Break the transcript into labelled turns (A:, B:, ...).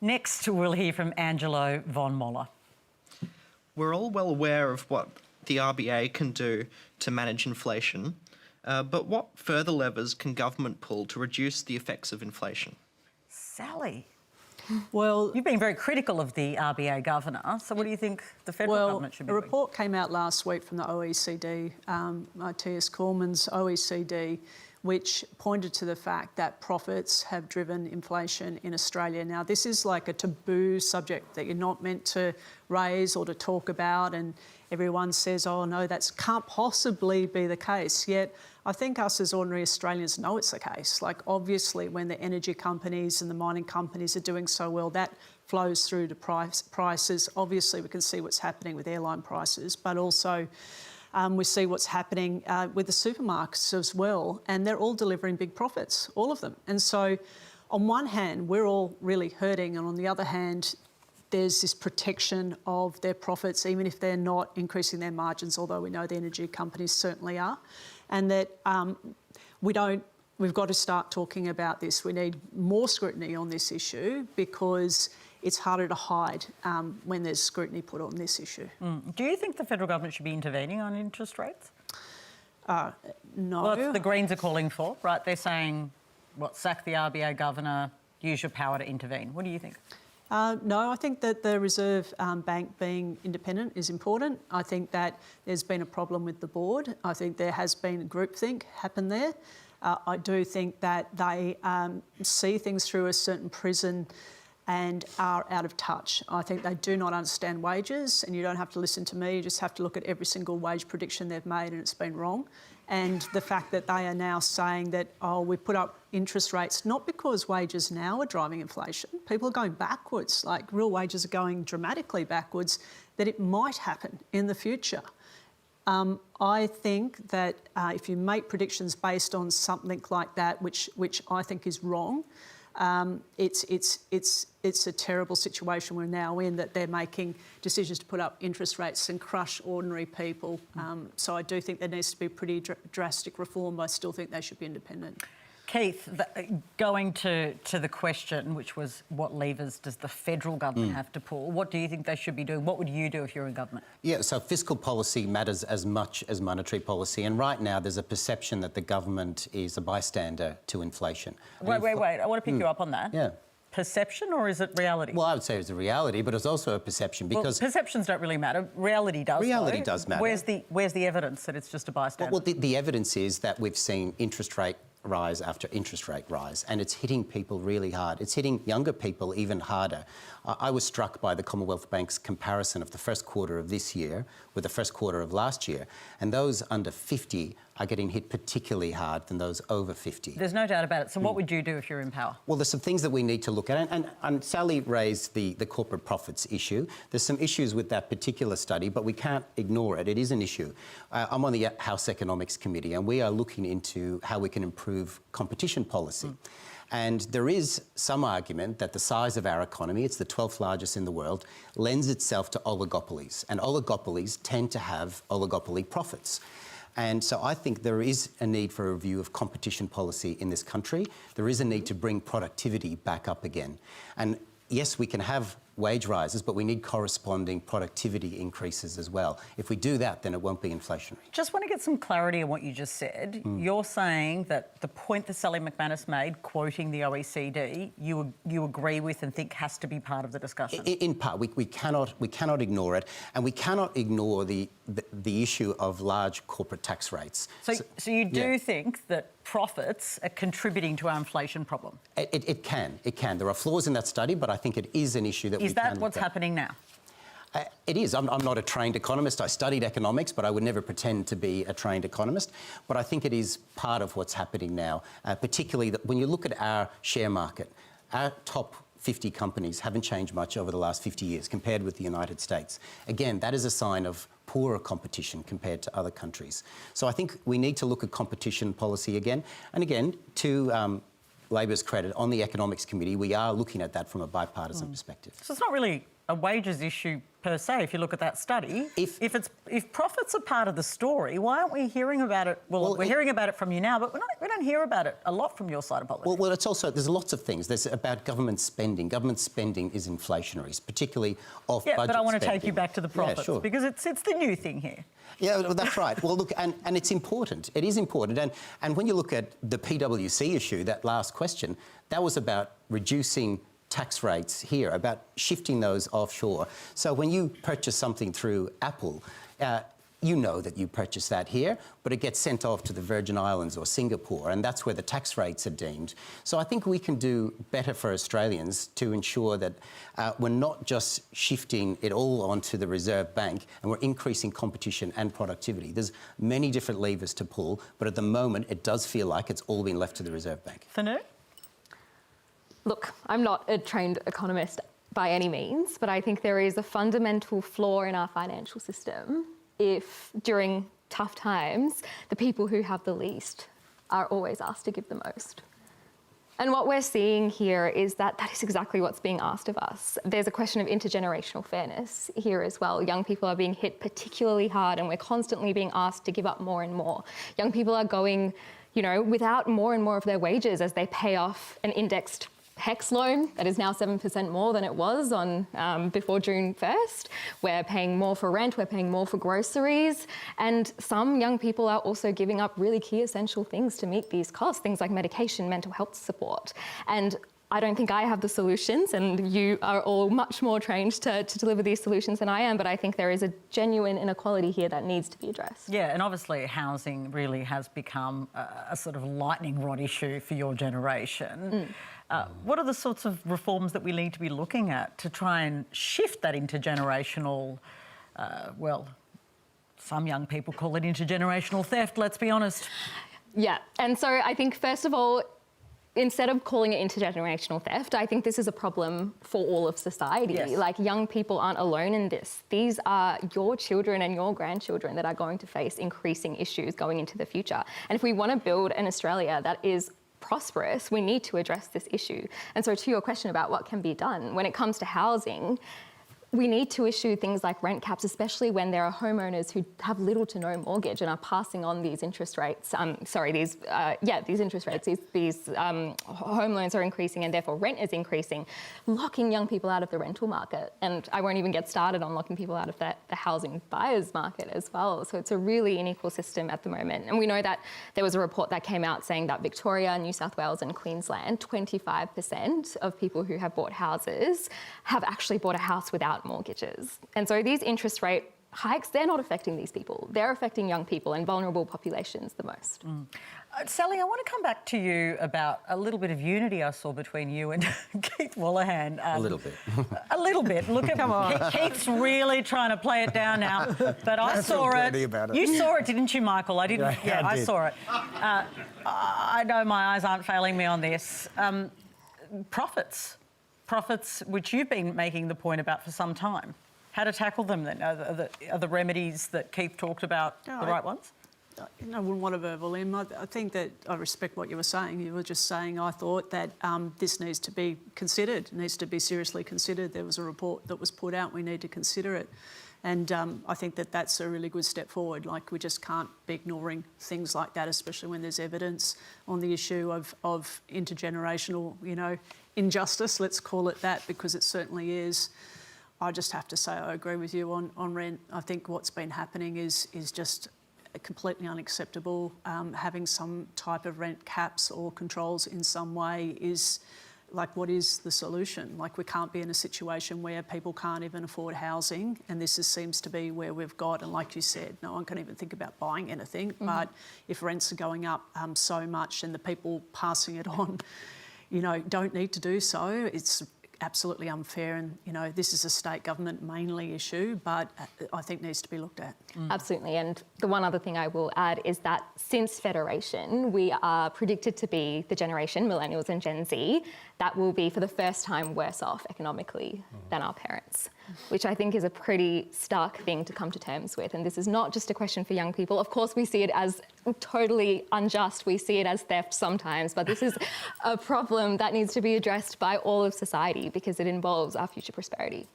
A: Next, we'll hear from Angelo von Möller.
B: We're all well aware of what the RBA can do to manage inflation, but what further levers can government pull to reduce the effects of inflation?
A: Sally,
C: well,
A: you've been very critical of the RBA governor, so what do you think the federal government should be doing?
C: A report came out last week from the OECD, T.S. Coleman's OECD, which pointed to the fact that profits have driven inflation in Australia. Now, this is like a taboo subject that you're not meant to raise or to talk about, and everyone says, oh no, that can't possibly be the case. Yet I think us as ordinary Australians know it's the case. Like, obviously, when the energy companies and the mining companies are doing so well, that flows through to prices. Obviously, we can see what's happening with airline prices, but also we see what's happening with the supermarkets as well, and they're all delivering big profits, all of them. And so on one hand, we're all really hurting, and on the other hand, there's this protection of their profits, even if they're not increasing their margins, although we know the energy companies certainly are. And that we've got to start talking about this. We need more scrutiny on this issue because it's harder to hide when there's scrutiny put on this issue.
A: Do you think the federal government should be intervening on interest rates?
C: No.
A: Well, that's what the Greens are calling for, right? They're saying, sack the RBA governor, use your power to intervene. What do you think?
C: No, I think that the Reserve Bank being independent is important. I think that there's been a problem with the board. I think there has been groupthink happen there. I do think that they see things through a certain prism and are out of touch. I think they do not understand wages, and you don't have to listen to me, you just have to look at every single wage prediction they've made and it's been wrong. And the fact that they are now saying that, oh, we put up interest rates, not because wages now are driving inflation, people are going backwards, like real wages are going dramatically backwards, that it might happen in the future. I think that if you make predictions based on something like that, which I think is wrong, it's a terrible situation we're now in, that they're making decisions to put up interest rates and crush ordinary people. So I do think there needs to be pretty drastic reform, but I still think they should be independent.
A: Keith, going to the question, which was what levers does the federal government have to pull, what do you think they should be doing? What would you do if you're in government? Yeah,
D: so fiscal policy matters as much as monetary policy, and right now there's a perception that the government is a bystander to inflation.
A: Wait, I want to pick you up on that.
D: Yeah.
A: Perception, or is it reality?
D: Well, I would say it's a reality, but it's also a perception because...
A: Well, perceptions don't really matter. Reality does.
D: Reality does matter.
A: Where's the evidence that it's just a bystander?
D: Well, the evidence is that we've seen interest rate rise after interest rate rise, and it's hitting people really hard. It's hitting younger people even harder. I was struck by the Commonwealth Bank's comparison of the first quarter of this year with the first quarter of last year, and those under 50 are getting hit particularly hard than those over 50.
A: There's no doubt about it. So what would you do if you're in power? Well,
D: there's some things that we need to look at, and Sally raised the corporate profits issue. There's some issues with that particular study, but we can't ignore it. It is an issue. I'm on the House Economics Committee, and we are looking into how we can improve competition policy. And there is some argument that the size of our economy, it's the 12th largest in the world, lends itself to oligopolies, and oligopolies tend to have oligopoly profits. And so I think there is a need for a review of competition policy in this country. There is a need to bring productivity back up again. And yes, we can have wage rises, but we need corresponding productivity increases as well. If we do that, then it won't be inflationary.
A: Just want to get some clarity on what you just said. You're saying that the point that Sally McManus made, quoting the OECD, you agree with and think has to be part of the discussion?
D: In part, we cannot ignore it, and we cannot ignore the issue of large corporate tax rates.
A: So you do think that profits are contributing to our inflation problem?
D: It can. There are flaws in that study, but I think it is an issue that we can look at.
A: Is that what's happening now?
D: It is. I'm not a trained economist. I studied economics, but I would never pretend to be a trained economist. But I think it is part of what's happening now, particularly that when you look at our share market, our top 50 companies haven't changed much over the last 50 years compared with the United States. Again, that is a sign of poorer competition compared to other countries. So I think we need to look at competition policy again. And again, to Labor's credit, on the Economics Committee, we are looking at that from a bipartisan perspective.
A: So it's not really a wages issue per se. If you look at that study, if profits are part of the story, why aren't we hearing about it? Well, we're hearing about it from you now, but we don't hear about it a lot from your side of politics.
D: Well, it's also, there's lots of things. There's about government spending. Government spending is inflationary, particularly off-budget spending.
A: Yeah, but I want to take you back to the profits, because it's the new thing here.
D: Yeah, well, that's right. Well, look, and it's important. It is important. And when you look at the PwC issue, that last question, that was about reducing tax rates here, about shifting those offshore. So when you purchase something through Apple, you know that you purchase that here, but it gets sent off to the Virgin Islands or Singapore, and that's where the tax rates are deemed. So I think we can do better for Australians to ensure that we're not just shifting it all onto the Reserve Bank, and we're increasing competition and productivity. There's many different levers to pull, but at the moment it does feel like it's all been left to the Reserve Bank.
A: Thenu?
E: Look, I'm not a trained economist by any means, but I think there is a fundamental flaw in our financial system if, during tough times, the people who have the least are always asked to give the most. And what we're seeing here is that that is exactly what's being asked of us. There's a question of intergenerational fairness here as well. Young people are being hit particularly hard, and we're constantly being asked to give up more and more. Young people are going, without more and more of their wages as they pay off an indexed HEX loan that is now 7% more than it was on before June 1st. We're paying more for rent, we're paying more for groceries, and some young people are also giving up really key essential things to meet these costs, things like medication, mental health support. And I don't think I have the solutions, and you are all much more trained to deliver these solutions than I am, but I think there is a genuine inequality here that needs to be addressed.
A: Yeah, and obviously housing really has become a sort of lightning rod issue for your generation. What are the sorts of reforms that we need to be looking at to try and shift that intergenerational, some young people call it intergenerational theft, let's be honest.
E: Yeah, and so I think first of all, instead of calling it intergenerational theft, I think this is a problem for all of society.
A: Yes.
E: Like, young people aren't alone in this. These are your children and your grandchildren that are going to face increasing issues going into the future. And if we want to build an Australia that is prosperous, we need to address this issue. And so to your question about what can be done, when it comes to housing, we need to issue things like rent caps, especially when there are homeowners who have little to no mortgage and are passing on these interest rates. These interest rates, these home loans are increasing, and therefore rent is increasing, locking young people out of the rental market. And I won't even get started on locking people out of the housing buyers market as well. So it's a really unequal system at the moment. And we know that there was a report that came out saying that Victoria, New South Wales and Queensland, 25% of people who have bought houses have actually bought a house without mortgages. And so these interest rate hikes, they're not affecting these people. They're affecting young people and vulnerable populations the most.
A: Sally, I want to come back to you about a little bit of unity I saw between you and Keith Wolahan.
D: A little bit.
A: A little bit. Look at Keith's really trying to play it down now, but I saw it. You saw it, didn't you, Michael? I didn't. Yeah, I saw it. I know my eyes aren't failing me on this. Profits, which you've been making the point about for some time. How to tackle them then? Are the remedies that Keith talked about the right ones?
C: I wouldn't want to verbal him. I think that I respect what you were saying. You were just saying, I thought that this needs to be considered, needs to be seriously considered. There was a report that was put out, we need to consider it. And I think that that's a really good step forward. Like, we just can't be ignoring things like that, especially when there's evidence on the issue of intergenerational, injustice, let's call it that, because it certainly is. I just have to say I agree with you on rent. I think what's been happening is just completely unacceptable. Having some type of rent caps or controls in some way is, like, what is the solution? Like, we can't be in a situation where people can't even afford housing, and this seems to be where we've got, and like you said, no one can even think about buying anything, but if rents are going up so much and the people passing it on, don't need to do so, it's absolutely unfair, and this is a state government mainly issue, but I think needs to be looked at.
E: Absolutely, and the one other thing I will add is that since Federation, we are predicted to be the generation, millennials and Gen Z, that will be for the first time worse off economically than our parents, which I think is a pretty stark thing to come to terms with. And this is not just a question for young people. Of course, we see it as totally unjust. We see it as theft sometimes, but this is a problem that needs to be addressed by all of society because it involves our future prosperity.